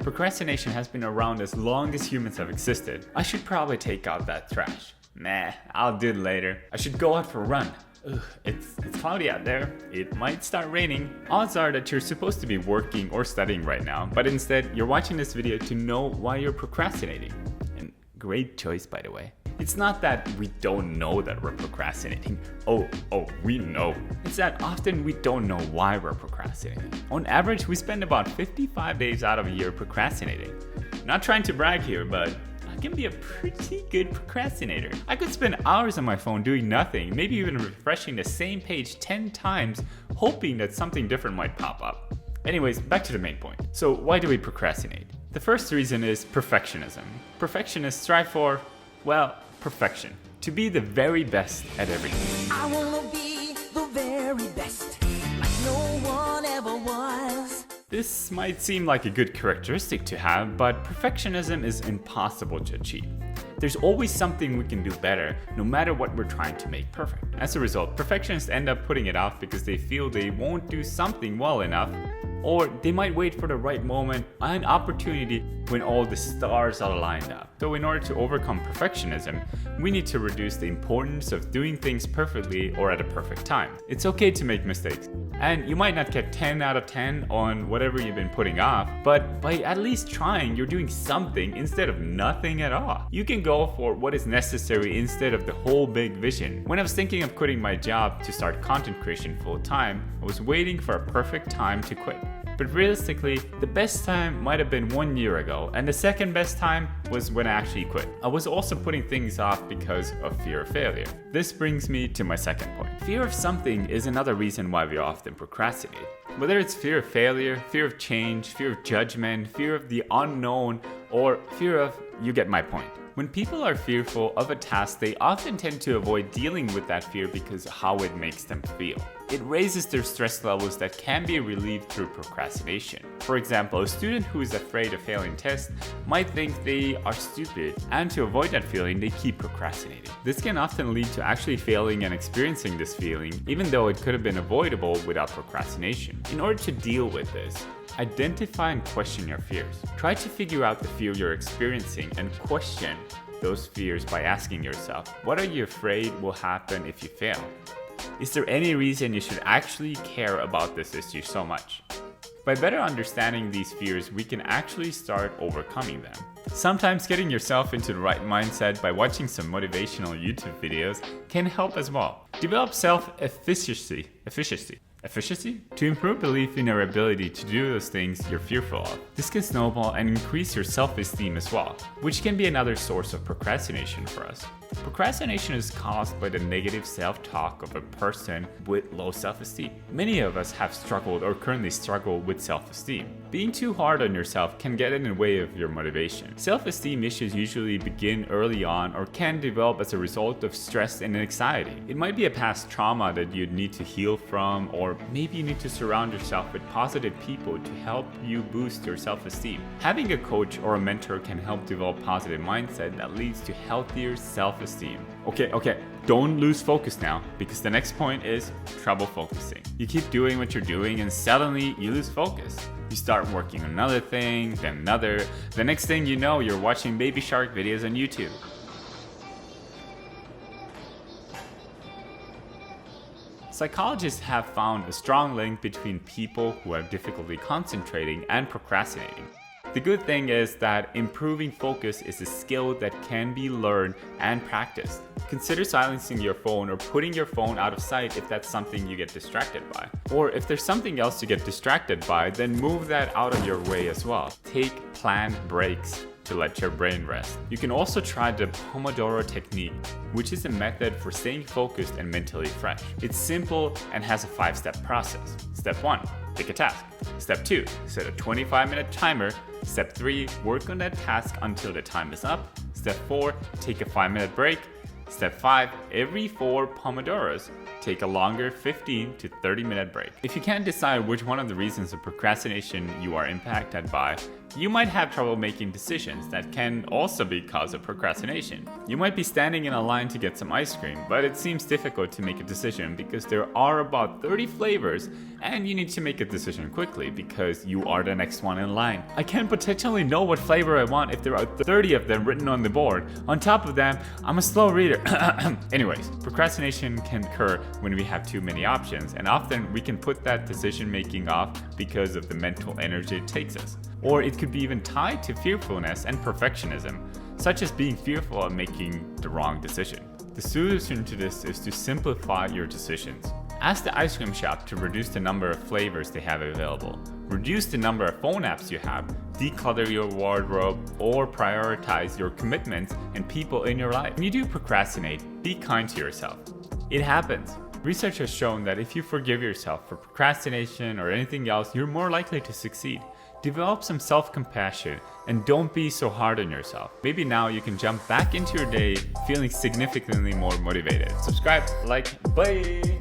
Procrastination has been around as long as humans have existed. I should probably take out that trash. Nah, I'll do it later. I should go out for a run. Ugh, it's cloudy out there. It might start raining. Odds are that you're supposed to be working or studying right now, but instead you're watching this video to know why you're procrastinating. And great choice, by the way. It's not that we don't know that we're procrastinating. Oh, we know. It's that often we don't know why we're procrastinating. On average, we spend about 55 days out of a year procrastinating. Not trying to brag here, but I can be a pretty good procrastinator. I could spend hours on my phone doing nothing, maybe even refreshing the same page 10 times, hoping that something different might pop up. Anyways, back to the main point. So why do we procrastinate? The first reason is perfectionism. Perfectionists strive for, well, perfection. To be the very best at everything. I wanna be the very best, like no one ever was. This might seem like a good characteristic to have, but perfectionism is impossible to achieve. There's always something we can do better, no matter what we're trying to make perfect. As a result, perfectionists end up putting it off because they feel they won't do something well enough, or they might wait for the right moment and opportunity when all the stars are lined up. So in order to overcome perfectionism, we need to reduce the importance of doing things perfectly or at a perfect time. It's okay to make mistakes, and you might not get 10 out of 10 on whatever you've been putting off, but by at least trying, you're doing something instead of nothing at all. You can go for what is necessary instead of the whole big vision. When I was thinking of quitting my job to start content creation full time, I was waiting for a perfect time to quit. But realistically, the best time might have been 1 year ago, and the second best time was when I actually quit. I was also putting things off because of fear of failure. This brings me to my second point. Fear of something is another reason why we often procrastinate. Whether it's fear of failure, fear of change, fear of judgment, fear of the unknown, or fear of, you get my point. When people are fearful of a task, they often tend to avoid dealing with that fear because of how it makes them feel. It raises their stress levels that can be relieved through procrastination. For example, a student who is afraid of failing tests might think they are stupid, and to avoid that feeling, they keep procrastinating. This can often lead to actually failing and experiencing this feeling, even though it could have been avoidable without procrastination. In order to deal with this, identify and question your fears. Try to figure out the fear you're experiencing and question those fears by asking yourself, what are you afraid will happen if you fail? Is there any reason you should actually care about this issue so much? By better understanding these fears, we can actually start overcoming them. Sometimes getting yourself into the right mindset by watching some motivational YouTube videos can help as well. Develop self-efficacy to improve belief in your ability to do those things you're fearful of. This can snowball and increase your self-esteem as well, which can be another source of procrastination for us. Procrastination is caused by the negative self-talk of a person with low self-esteem. Many of us have struggled or currently struggle with self-esteem. Being too hard on yourself can get in the way of your motivation. Self-esteem issues usually begin early on or can develop as a result of stress and anxiety. It might be a past trauma that you need to heal from, or maybe you need to surround yourself with positive people to help you boost your self-esteem. Having a coach or a mentor can help develop positive mindset that leads to healthier self-esteem. Okay, don't lose focus now, because the next point is trouble focusing. You keep doing what you're doing and suddenly you lose focus. You start working on another thing, then another. The next thing you know, you're watching baby shark videos on YouTube. Psychologists have found a strong link between people who have difficulty concentrating and procrastinating. The good thing is that improving focus is a skill that can be learned and practiced. Consider silencing your phone or putting your phone out of sight if that's something you get distracted by. Or if there's something else you get distracted by, then move that out of your way as well. Take planned breaks to let your brain rest. You can also try the Pomodoro technique, which is a method for staying focused and mentally fresh. It's simple and has a 5-step process. Step 1, pick a task. Step 2, set a 25-minute timer. Step 3, work on that task until the time is up. Step 4, take a 5-minute break. Step 5, every 4 Pomodoros, take a longer 15 to 30-minute break. If you can't decide which one of the reasons of procrastination you are impacted by, you might have trouble making decisions that can also be cause of procrastination. You might be standing in a line to get some ice cream, but it seems difficult to make a decision because there are about 30 flavors and you need to make a decision quickly because you are the next one in line. I can potentially know what flavor I want if there are 30 of them written on the board. On top of that, I'm a slow reader. Anyways, procrastination can occur when we have too many options, and often we can put that decision making off because of the mental energy it takes us. Or it could be even tied to fearfulness and perfectionism, such as being fearful of making the wrong decision. The solution to this is to simplify your decisions. Ask the ice cream shop to reduce the number of flavors they have available. Reduce the number of phone apps you have, declutter your wardrobe, or prioritize your commitments and people in your life. When you do procrastinate, be kind to yourself. It happens. Research has shown that if you forgive yourself for procrastination or anything else, you're more likely to succeed. Develop some self-compassion and don't be so hard on yourself. Maybe now you can jump back into your day feeling significantly more motivated. Subscribe, like, bye!